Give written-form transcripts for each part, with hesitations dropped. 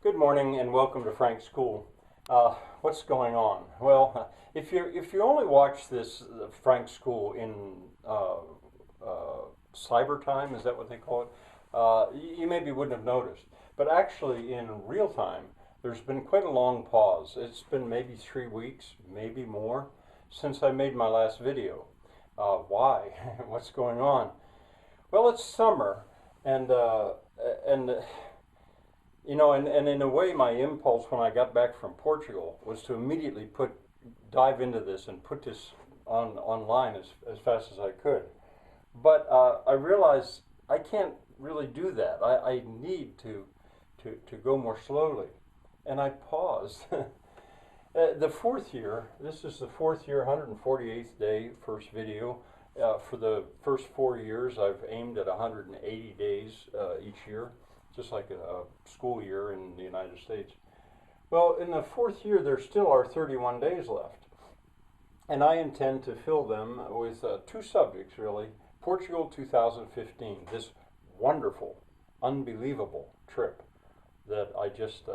Good morning and welcome to Frank's School. What's going on? Well, if you only watch this Frank's School in cyber time, is that what they call it? You maybe wouldn't have noticed, but actually in real time, there's been quite a long pause. It's been maybe 3 weeks, maybe more, since I made my last video. Why? What's going on? Well, it's summer, and and and in a way, my impulse when I got back from Portugal was to immediately dive into this and put this online as fast as I could. But I realized I can't really do that. I need to go more slowly, and I paused. The fourth year, this is the fourth year, 148th day, first video. For the first 4 years, I've aimed at 180 days each year, just like a school year in the United States. Well, in the fourth year, there still are 31 days left. And I intend to fill them with two subjects, really. Portugal 2015, this wonderful, unbelievable trip that I just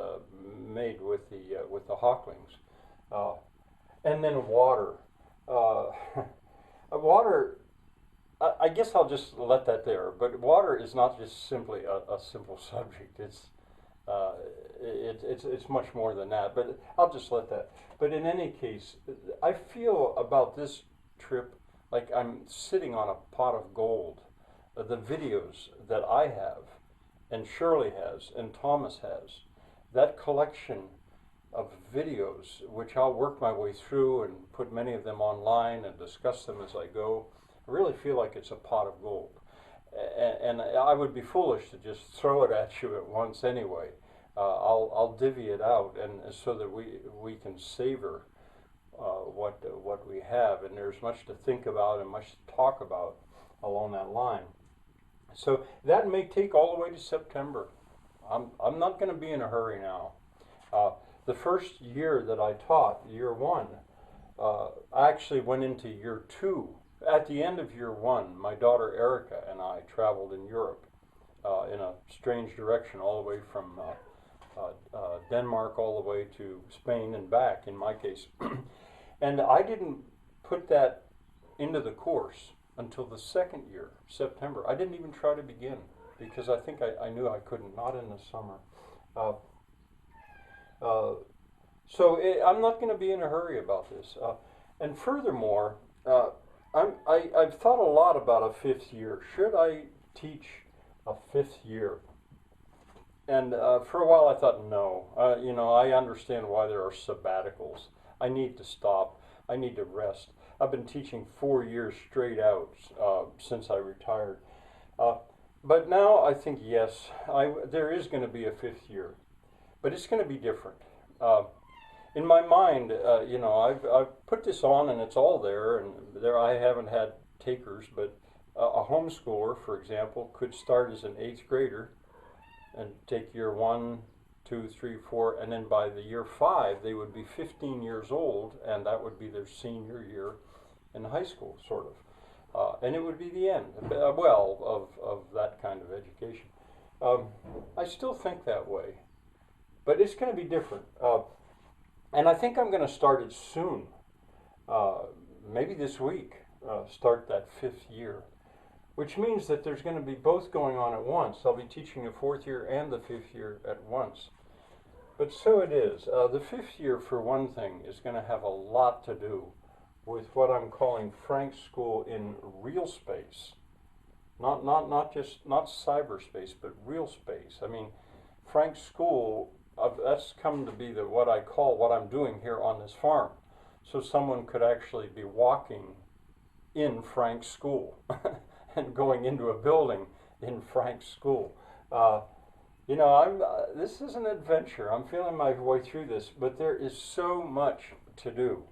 made with the Hawklings. And then water. Uh, water, I guess I'll just let that there. But water is not just simply a simple subject. Uh, it's much more than that. But I'll just let that. But in any case, I feel about this trip like I'm sitting on a pot of gold. The videos that I have, and Shirley has, and Thomas has, that collection of videos, which I'll work my way through and put many of them online and discuss them as I go, I really feel like it's a pot of gold. And I would be foolish to just throw it at you at once anyway. I'll divvy it out, and so that we can savor what we have. And there's much to think about and much to talk about along that line. So that may take all the way to September. I'm not going to be in a hurry now. The first year that I taught, year one, I actually went into year two. At the end of year one, my daughter Erica and I traveled in Europe in a strange direction, all the way from Denmark all the way to Spain and back, in my case. And I didn't put that into the course until the second year, September. I didn't even try to begin because I think I knew I couldn't, not in the summer. Uh, I'm not going to be in a hurry about this. And furthermore, I've thought a lot about a fifth year. Should I teach a fifth year? And for a while I thought no. I understand why there are sabbaticals. I need to stop. I need to rest. I've been teaching 4 years straight out since I retired. But now I think yes, there is going to be a fifth year, but it's going to be different. In my mind, I've put this on and it's all there, and there I haven't had takers, but a homeschooler, for example, could start as an eighth grader and take year 1, 2, 3, 4, and then by the year 5 they would be 15 years old, and that would be their senior year in high school, sort of. And it would be the end, of that kind of education. I still think that way, but it's going to be different. And I think I'm going to start it soon, maybe this week, start that fifth year, which means that there's going to be both going on at once. I'll be teaching the fourth year and the fifth year at once. But so it is. The fifth year, for one thing, is going to have a lot to do with what I'm calling Frank's School in real space. Not cyberspace, but real space. I mean, Frank's School, that's come to be what I call what I'm doing here on this farm. So someone could actually be walking in Frank's School and going into a building in Frank's School. This is an adventure. I'm feeling my way through this, but there is so much to do.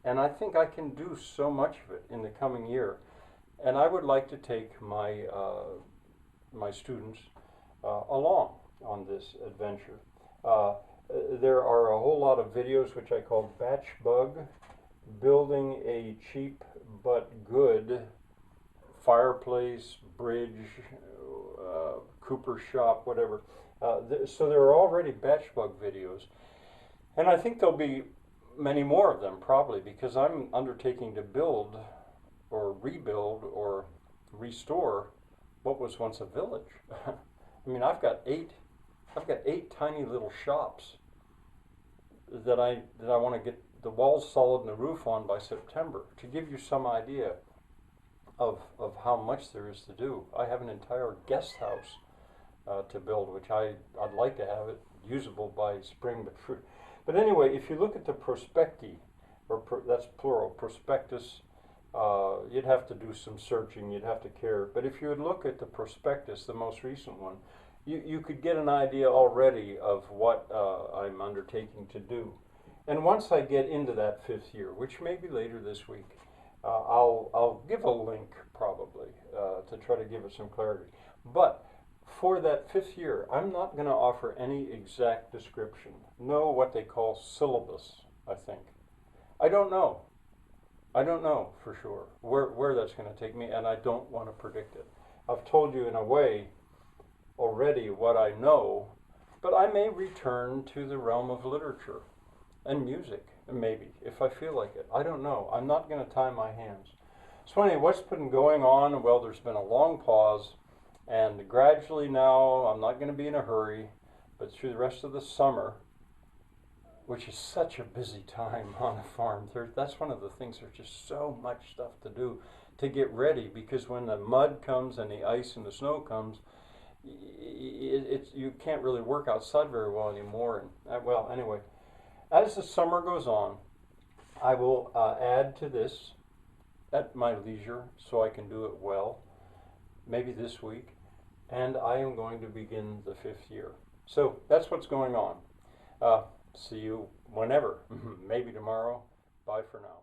And I think I can do so much of it in the coming year. And I would like to take my students along on this adventure. There are a whole lot of videos which I call Batch Bug, building a cheap but good fireplace, bridge, cooper shop, whatever. So there are already batch bug videos, and I think there'll be many more of them probably because I'm undertaking to build or rebuild or restore what was once a village. I mean, I've got eight tiny little shops that I want to get the walls solid and the roof on by September. To give you some idea of how much there is to do, I have an entire guest house to build, which I'd like to have it usable by spring. But anyway, if you look at the prospecti, that's plural, prospectus, you'd have to do some searching, you'd have to care. But if you would look at the prospectus, the most recent one, you could get an idea already of what I'm undertaking to do. And once I get into that fifth year, which may be later this week, I'll give a link probably to try to give it some clarity. But for that fifth year, I'm not going to offer any exact description. No, what they call syllabus, I think. I don't know. I don't know for sure where that's going to take me, and I don't want to predict it. I've told you in a way already what I know, but I may return to the realm of literature and music, maybe, if I feel like it. I don't know. I'm not going to tie my hands. So anyway, what's been going on? Well, there's been a long pause, and gradually now, I'm not going to be in a hurry, but through the rest of the summer, which is such a busy time on a farm, that's one of the things, there's just so much stuff to do to get ready, because when the mud comes and the ice and the snow comes, you can't really work outside very well anymore. And well, anyway, as the summer goes on, I will add to this at my leisure so I can do it well, maybe this week, and I am going to begin the fifth year. So that's what's going on. See you whenever, maybe tomorrow. Bye for now.